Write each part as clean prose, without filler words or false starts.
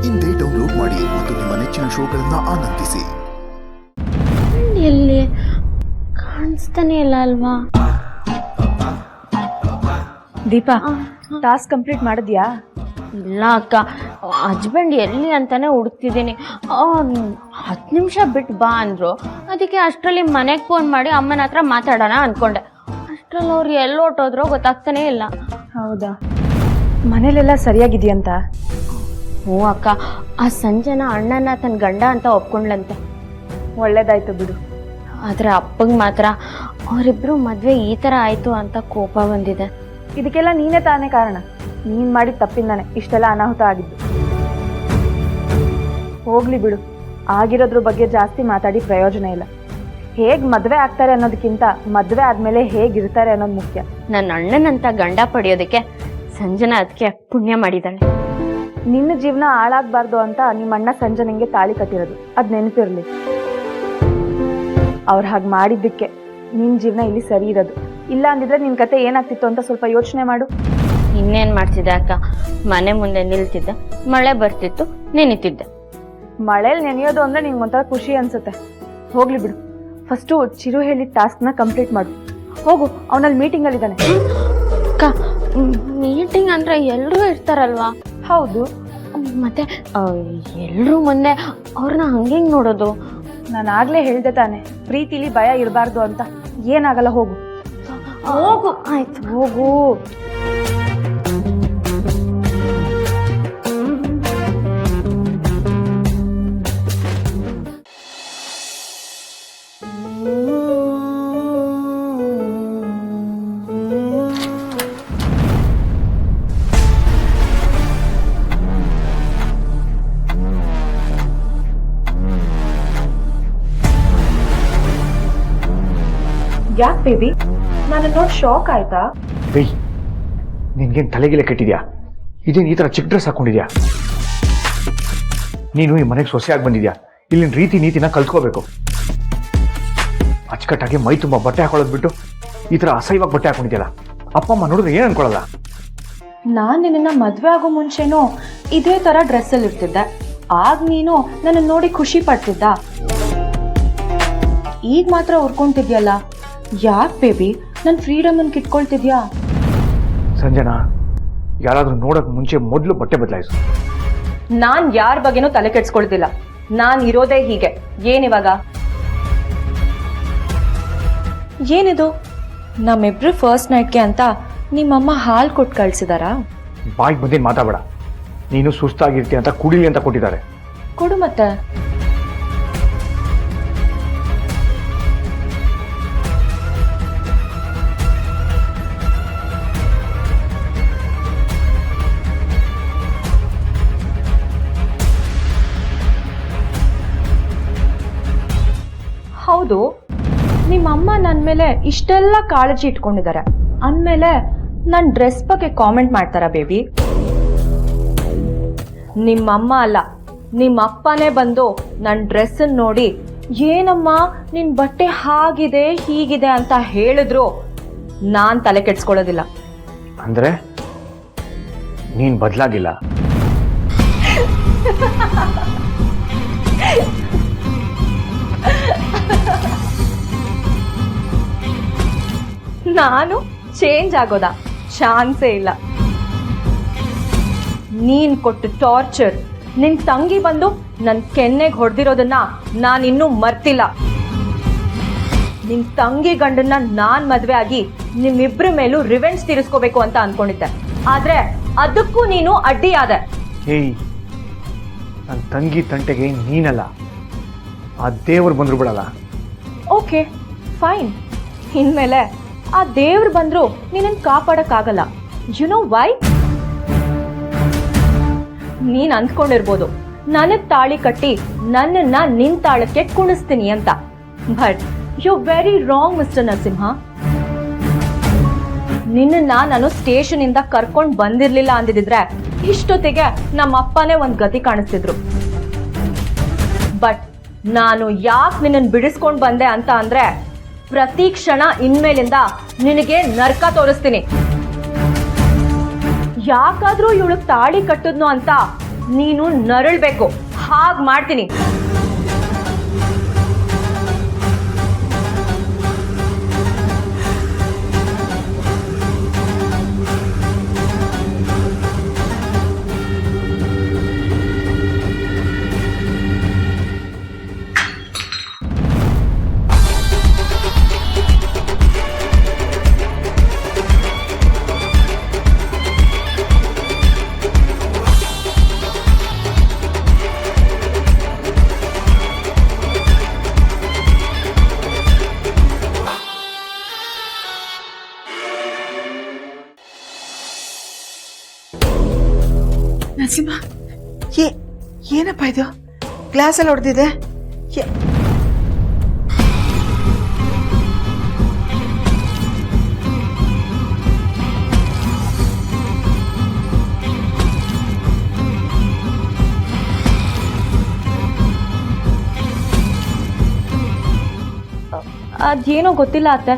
ಇಂದೇ ಡೌನ್ಲೋಡ್ ಮಾಡಿ ಮತ್ತು ನಿಮ್ಮ ನೆಚ್ಚಿನ ಶೋಗಳನ್ನು ಆನಂದಿಸಿ. ಎಲ್ಲಿ ಕಾಣಿಸ್ತಾನೆ ಇಲ್ಲ ಅಲ್ವಾ? ದೀಪಾ, ಟಾಸ್ಕ್ ಕಂಪ್ಲೀಟ್ ಮಾಡಿದ್ಯಾ? ಇಲ್ಲ ಅಕ್ಕ, ಹಸ್ಬೆಂಡ್ ಎಲ್ಲಿ ಅಂತಾನೆ ಹುಡುಕ್ತಿದ್ದೀನಿ. 10 ನಿಮಿಷ ಬಿಟ್ಟು ಬಾ ಅಂದರು. ಅದಕ್ಕೆ ಅಷ್ಟರಲ್ಲಿ ಮನೆಗೆ ಫೋನ್ ಮಾಡಿ ಅಮ್ಮನ ಹತ್ರ ಮಾತಾಡೋಣ ಅಂದ್ಕೊಂಡೆ. ಅಷ್ಟರಲ್ಲಿ ಅವ್ರು ಎಲ್ಲಿ ಹೊಟ್ಟೋದ್ರೋ ಗೊತ್ತಾಗ್ತಾನೆ ಇಲ್ಲ. ಹೌದಾ, ಮನೇಲೆಲ್ಲ ಸರಿಯಾಗಿದೆಯಂತ? ಹ್ಞೂ ಅಕ್ಕ, ಆ ಸಂಜೆನ ಅಣ್ಣನ ತನ್ನ ಗಂಡ ಅಂತ ಒಪ್ಕೊಂಡ್ಲಂತೆ. ಒಳ್ಳೇದಾಯ್ತು ಬಿಡು. ಆದರೆ ಅಪ್ಪಗೆ ಮಾತ್ರ ಅವರಿಬ್ಬರು ಮದುವೆ ಈ ಥರ ಆಯಿತು ಅಂತ ಕೋಪ ಬಂದಿದೆ. ಇದಕ್ಕೆಲ್ಲ ನೀನೇ ತಾನೇ ಕಾರಣ. ನೀನು ಮಾಡಿದ ತಪ್ಪಿಂದಾನೆ ಇಷ್ಟೆಲ್ಲ ಅನಾಹುತ ಆಗಿದ್ದು. ಹೋಗ್ಲಿ ಬಿಡು, ಆಗಿರೋದ್ರ ಬಗ್ಗೆ ಜಾಸ್ತಿ ಮಾತಾಡಿ ಪ್ರಯೋಜನ ಇಲ್ಲ. ಹೇಗೆ ಮದುವೆ ಆಗ್ತಾರೆ ಅನ್ನೋದಕ್ಕಿಂತ ಮದುವೆ ಆದಮೇಲೆ ಹೇಗಿರ್ತಾರೆ ಅನ್ನೋದು ಮುಖ್ಯ. ನನ್ನ ಅಣ್ಣನಂತ ಗಂಡ ಪಡೆಯೋದಕ್ಕೆ ಸಂಜನಾ ಅದಕ್ಕೆ ಪುಣ್ಯ ಮಾಡಿದ್ದಾಳೆ. ನಿನ್ನ ಜೀವನ ಹಾಳಾಗಬಾರ್ದು ಅಂತ ನಿಮ್ಮ ಅಣ್ಣ ಸಂಜನಿಗೆ ತಾಳಿ ಕಟ್ಟಿರೋದು, ಅದು ನೆನಪಿರಲಿ. ಅವ್ರು ಹಾಗೆ ಮಾಡಿದ್ದಕ್ಕೆ ನಿನ್ನ ಜೀವನ ಇಲ್ಲಿ ಸರಿ ಇರೋದು. ಇಲ್ಲ ಅಂದಿದ್ರೆ ನಿನ್ನ ಕತೆ ಏನಾಗ್ತಿತ್ತು ಅಂತ ಸ್ವಲ್ಪ ಯೋಚನೆ ಮಾಡು. ಇನ್ನೇನು ಮಾಡ್ತಿದ್ದೆ ಅಕ್ಕ, ಮನೆ ಮುಂದೆ ನಿಲ್ತಿದ್ದೆ, ಮಳೆ ಬರ್ತಿತ್ತು, ನೆನಿತಿದ್ದೆ. ಮಳೇಲಿ ನೆನೆಯೋದು ಅಂದರೆ ನಿಂಗೆ ಒಂಥರ ಖುಷಿ ಅನ್ಸುತ್ತೆ. ಹೋಗ್ಲಿ ಬಿಡು, ಫಸ್ಟು ಚಿರು ಹೇಳಿದ ಟಾಸ್ಕ್ನ ಕಂಪ್ಲೀಟ್ ಮಾಡು. ಹೋಗು, ಅವನಲ್ಲಿ ಮೀಟಿಂಗಲ್ಲಿದ್ದಾನೆ. ಅಕ್ಕ, ಮೀಟಿಂಗ್ ಅಂದರೆ ಎಲ್ಲರೂ ಇರ್ತಾರಲ್ವಾ? ಹೌದು, ಮತ್ತೆ ಎಲ್ಲರೂ ಮುಂದೆ ಅವ್ರನ್ನ ಹಂಗೆ ನೋಡೋದು? ನಾನು ಆಗಲೇ ಹೇಳ್ದೆ ತಾನೆ, ಪ್ರೀತಿಲಿ ಭಯ ಇರಬಾರ್ದು ಅಂತ. ಏನಾಗಲ್ಲ, ಹೋಗು ಹೋಗು. ಆಯ್ತು, ಹೋಗು. ಯಾಕೆ ಬೇಬಿ, ನಾನು ನೋಡಿ ಶಾಕ್ ಆಯ್ತಾ? ಏಯ್, ನಿನ್ಗೇನು ತಲೆಗಿಲೆ ಕೆಟ್ಟಿದ್ಯಾ? ಇದೇನು ಈ ಥರ ಚಿಕ್ಕ ಡ್ರೆಸ್ ಹಾಕೊಂಡಿದ್ಯಾ? ನೀನು ಈ ಮನೆಗೆ ಸೊಸೆಯಾಗಿ ಬಂದಿದ್ಯಾ. ಇಲ್ಲಿನ ರೀತಿ ನೀತಿನ ಕಲ್ತ್ಕೋಬೇಕು. ಅಚ್ಚುಕಟ್ಟಾಗಿ ಮೈ ತುಂಬ ಬಟ್ಟೆ ಹಾಕೊಳ್ಳೋದು ಬಿಟ್ಟು ಈ ಥರ ಅಸಹ್ಯವಾಗಿ ಬಟ್ಟೆ ಹಾಕೊಂಡಿದ್ಯಲ್ಲ, ಅಪ್ಪ ಅಮ್ಮ ನೋಡಿದ್ರೆ ಏನು ಅನ್ಕೊಳ್ಳಲ್ಲ? ನಾನು ನಿನ್ನ ಮದುವೆ ಆಗೋ ಮುಂಚೆನೂ ಇದೇ ಥರ ಡ್ರೆಸ್ಸಲ್ಲಿ ಇರ್ತಿದ್ದೆ. ಆಗ ನೀನು ನನ್ನ ನೋಡಿ ಖುಷಿ ಪಡ್ತಿದ್ದ. ಈಗ ಮಾತ್ರ ಉರ್ಕೊಂತಿದ್ಯಲ್ಲ, ಯಾಕೆ ಬೇಬಿ? ನನ್ನ ಫ್ರೀಡಮನ್ನು ಕಿಟ್ಕೊಳ್ತಿದ್ಯಾ? ಸಂಜನಾ, ಯಾರಾದ್ರೂ ನೋಡೋಕೆ ಮುಂಚೆ ಮೊದಲು ಬಟ್ಟೆ ಬದಲಾಯಿಸು. ನಾನು ಯಾರ ಬಗ್ಗೆನೂ ತಲೆ ಕೆಡ್ಸ್ಕೊಳ್ತಿಲ್ಲ. ನಾನು ಇರೋದೇ ಹೀಗೆ. ಏನಿವಾಗ? ಏನಿದು? ನಮ್ಮಿಬ್ರು ಫಸ್ಟ್ ನೈಟ್ಗೆ ಅಂತ ನಿಮ್ಮಮ್ಮ ಹಾಲು ಕೊಟ್ಟು ಕಳ್ಸಿದಾರಾ? ಬಾಯಿಗೆ ಬಂದೇನು ಮಾತಾಡಬೇಡ. ನೀನು ಸುಸ್ತಾಗಿರ್ತೀಯ ಅಂತ ಕುಡಿಲಿ ಅಂತ ಕೊಟ್ಟಿದ್ದಾರೆ. ಕೊಡು ಮತ್ತೆ. ಹೌದು, ನಿಮ್ಮಮ್ಮ ನನ್ನ ಮೇಲೆ ಇಷ್ಟೆಲ್ಲ ಕಾಳಜಿ ಇಟ್ಕೊಂಡಿದ್ದಾರೆ ಅಂದಮೇಲೆ ನನ್ನ ಡ್ರೆಸ್ ಬಗ್ಗೆ ಕಾಮೆಂಟ್ ಮಾಡ್ತಾರಾ ಬೇಬಿ? ನಿಮ್ಮಮ್ಮ ಅಲ್ಲ, ನಿಮ್ಮಪ್ಪನೇ ಬಂದು ನನ್ನ ಡ್ರೆಸ್ಸನ್ನು ನೋಡಿ ಏನಮ್ಮ ನಿನ್ನ ಬಟ್ಟೆ ಹಾಗಿದೆ ಹೀಗಿದೆ ಅಂತ ಹೇಳಿದ್ರು ನಾನು ತಲೆ ಕೆಡ್ಸ್ಕೊಳ್ಳೋದಿಲ್ಲ. ಅಂದರೆ ನೀನು ಬದಲಾಗಿಲ್ಲ? ನಾನು ಚೇಂಜ್ ಆಗೋದಾ? ಚಾನ್ಸೇ ಇಲ್ಲ. ನೀನ್ ಕೊಟ್ಟು ಟಾರ್ಚರ್, ನಿನ್ ತಂಗಿ ಬಂದು ನನ್ನ ಕೆನ್ನೆಗೆ ಹೊಡೆದಿರೋದನ್ನ ನಾನಿನ್ನೂ ಮರ್ತಿಲ್ಲ. ನಿನ್ ತಂಗಿ ಗಂಡನ್ನ ನಾನ್ ಮದ್ವೆ ಆಗಿ ನಿಮ್ಮಿಬ್ರ ಮೇಲೂ ರಿವೆಂಜ್ ತೀರಿಸ್ಕೋಬೇಕು ಅಂತ ಅನ್ಕೊಂಡಿದ್ದೆ. ಆದ್ರೆ ಅದಕ್ಕೂ ನೀನು ಅಡ್ಡಿಯಾದೆ. ಏಯ್, ನನ್ನ ತಂಗಿ ತಂಟೆಗೆ ನೀನಲ್ಲ, ಆ ದೇವರು ಬಂದ್ರು ಬಿಡಲ್ಲ. ಓಕೆ ಫೈನ್, ಇನ್ಮೇಲೆ ಆ ದೇವ್ರು ಬಂದ್ರು ನೀನನ್ನು ಕಾಪಾಡಕ್ಕಾಗಲ್ಲ. You know why? ನೀನ್ ಅಂದ್ಕೊಂಡಿರ್ಬೋದು ನನಗ್ ತಾಳಿ ಕಟ್ಟಿ ನನ್ನನ್ನ ನಿನ್ ತಾಳಕ್ಕೆ ಕುಣಿಸ್ತೀನಿ ಅಂತ. But you very wrong mister Narasimha. ನಿನ್ನ ನಾನು ಸ್ಟೇಷನ್ ಇಂದ ಕರ್ಕೊಂಡ್ ಬಂದಿರ್ಲಿಲ್ಲ ಅಂದಿದ್ರೆ ಇಷ್ಟೊತ್ತಿಗೆ ನಮ್ಮ ಅಪ್ಪನೇ ಒಂದ್ ಗತಿ ಕಾಣಿಸ್ತಿದ್ರು. ಬಟ್ ನಾನು ಯಾಕೆ ನಿನ್ನನ್ನು ಬಿಡಿಸ್ಕೊಂಡ್ ಬಂದೆ ಅಂತ ಅಂದ್ರೆ, ಪ್ರತಿ ಕ್ಷಣ ಇನ್ಮೇಲಿಂದ ನಿನಗೆ ನರಕ ತೋರಿಸ್ತೀನಿ. ಯಾಕಾದ್ರೂ ಇವಳು ತಾಳಿ ಕಟ್ಟಿದ್ನು ಅಂತ ನೀನು ನರಳ್ಬೇಕು, ಹಾಗೆ ಮಾಡ್ತೀನಿ. ನರಸಿಂಹ, ಏನಪ್ಪ ಇದು? ಗ್ಲಾಸಲ್ಲಿ ಹೊಡೆದಿದೆ. ಅದೇನೋ ಗೊತ್ತಿಲ್ಲ ಅತ್ತೆ,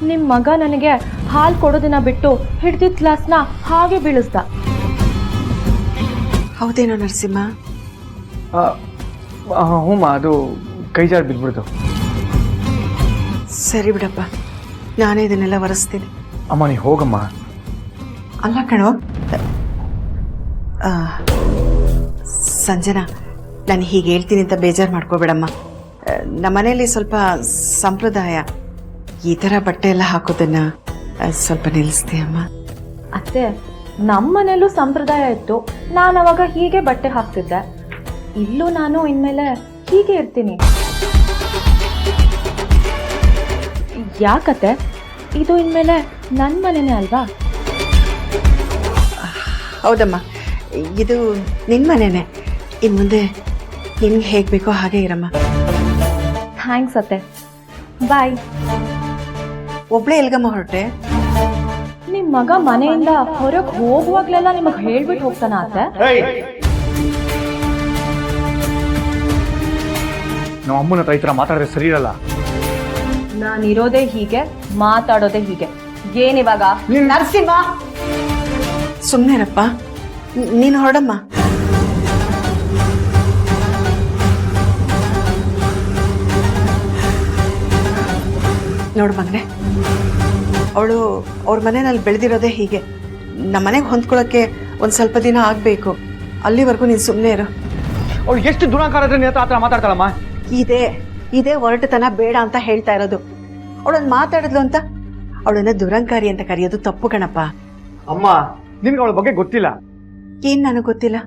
ನಿಮ್ಮ ಮಗ ನನಗೆ ಹಾಲು ಕೊಡೋದನ್ನ ಬಿಟ್ಟು ಹಿಡ್ದಿದ್ದ ಗ್ಲಾಸ್ನ ಹಾಗೆ ಬೀಳಿಸ್ದ. ಹೌದೇನೋ ನರಸಿಂಹ? ಹ್ಞೂಮ್ಮ, ಅದು ಕೈ ಜಾರಿ ಬಿದ್ಬಿಡ್ತು. ಸರಿ ಬಿಡಪ್ಪ, ನಾನೇ ಇದನ್ನೆಲ್ಲ ಒರೆಸ್ತೀನಿ. ಅಮ್ಮ ನೀ ಹೋಗಮ್ಮ. ಅಲ್ಲ ಕಣೋ ಸಂಜನಾ, ನಾನು ಹೀಗೆ ಹೇಳ್ತೀನಿ ಅಂತ ಬೇಜಾರು ಮಾಡ್ಕೋಬೇಡಮ್ಮ. ನಮ್ಮ ಮನೆಯಲ್ಲಿ ಸ್ವಲ್ಪ ಸಂಪ್ರದಾಯ, ಈ ಥರ ಬಟ್ಟೆ ಎಲ್ಲ ಹಾಕೋದನ್ನ ಸ್ವಲ್ಪ ನಿಲ್ಲಿಸ್ತೀಯಮ್ಮ. ಅತ್ತೆ, ನಮ್ಮ ಮನೇಲೂ ಸಂಪ್ರದಾಯ ಇತ್ತು, ನಾನು ಅವಾಗ ಹೀಗೆ ಬಟ್ಟೆ ಹಾಕ್ತಿದ್ದೆ. ಇಲ್ಲೂ ನಾನು ಇನ್ಮೇಲೆ ಹೀಗೆ ಇರ್ತೀನಿ. ಯಾಕತ್ತೆ, ಇದು ಇನ್ಮೇಲೆ ನನ್ನ ಮನೆನೇ ಅಲ್ವಾ? ಹೌದಮ್ಮ, ಇದು ನಿನ್ನ ಮನೆಯೇ. ಇನ್ನು ಮುಂದೆ ನಿನ್ಗೆ ಹೇಗೆ ಬೇಕೋ ಹಾಗೆ ಇರಮ್ಮ. ಥ್ಯಾಂಕ್ಸ್ ಅತ್ತೆ, ಬಾಯ್. ಒಬ್ಳೇ ಎಲ್ಗಮ್ಮ ಹೊರಟೆ? ನಿಮ್ಮ ಮಗ ಮನೆಯಿಂದ ಹೊರಗೆ ಹೋಗುವಾಗ್ಲೆಲ್ಲ ನಿಮಗೆ ಹೇಳ್ಬಿಟ್ಟು ಹೋಗ್ತಾನ ಅತ್ತೆ? ನಾವು ಅಮ್ಮನ ಹತ್ರ ಈ ಥರ ಮಾತಾಡಿದ್ರೆ ಸರಿ ಇರಲ್ಲ. ನಾನಿರೋದೇ ಹೀಗೆ, ಮಾತಾಡೋದೇ ಹೀಗೆ. ಏನಿವಾಗ? ನರಸಿಂಹ, ಸುಮ್ಮನೆ ಇರಪ್ಪ, ನೀನು ಹೊರಡಮ್ಮ. ನೋಡು ಮಗನೆ, ಅವಳು ಅವ್ರ ಮನೆಯಲ್ಲಿ ಬೆಳೆದಿರೋದೇ ಹೀಗೆ. ನಮ್ಮ ಮನೆಗೆ ಹೊಂದ್ಕೊಳ್ಳೋಕ್ಕೆ ಒಂದು ಸ್ವಲ್ಪ ದಿನ ಆಗಬೇಕು. ಅಲ್ಲಿವರೆಗೂ ನೀನು ಸುಮ್ಮನೆ ಇರು. ಅವಳು ಎಷ್ಟು ದುರಾಕಾರ ಇದ್ರೆ ನೀನು ಆ ಥರ ಮಾತಾಡ್ತಾಳಮ್ಮ. ಇದೇ ಹೊರಟುತನ ಬೇಡ ಅಂತ ಹೇಳ್ತಾ ಇರೋದು. ಅವಳನ್ನು ಮಾತಾಡಿದ್ಲು ಅಂತ ಅವಳನ್ನ ದುರಂಕಾರಿ ಅಂತ ಕರೆಯೋದು ತಪ್ಪು ಕಣಪ್ಪ. ಅಮ್ಮ, ನಿನ್ಗೆ ಅವಳ ಬಗ್ಗೆ ಗೊತ್ತಿಲ್ಲ. ಏನ್ ನನಗೆ ಗೊತ್ತಿಲ್ಲ?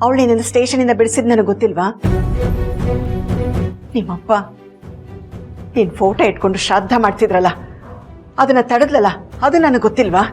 ಅವಳು ನಿನ್ನ ಸ್ಟೇಷನಿಂದ ಬಿಡಿಸಿದ್ ನನಗೆ ಗೊತ್ತಿಲ್ವಾ? ನಿಮ್ಮಪ್ಪ ನಿನ್ ಫೋಟೋ ಇಟ್ಕೊಂಡು ಶ್ರಾದ್ದ ಮಾಡ್ತಿದ್ರಲ್ಲ, ಅದನ್ನ ತಡೆದ್ಲಲ್ಲ, ಅದು ನನಗೆ ಗೊತ್ತಿಲ್ವಾ?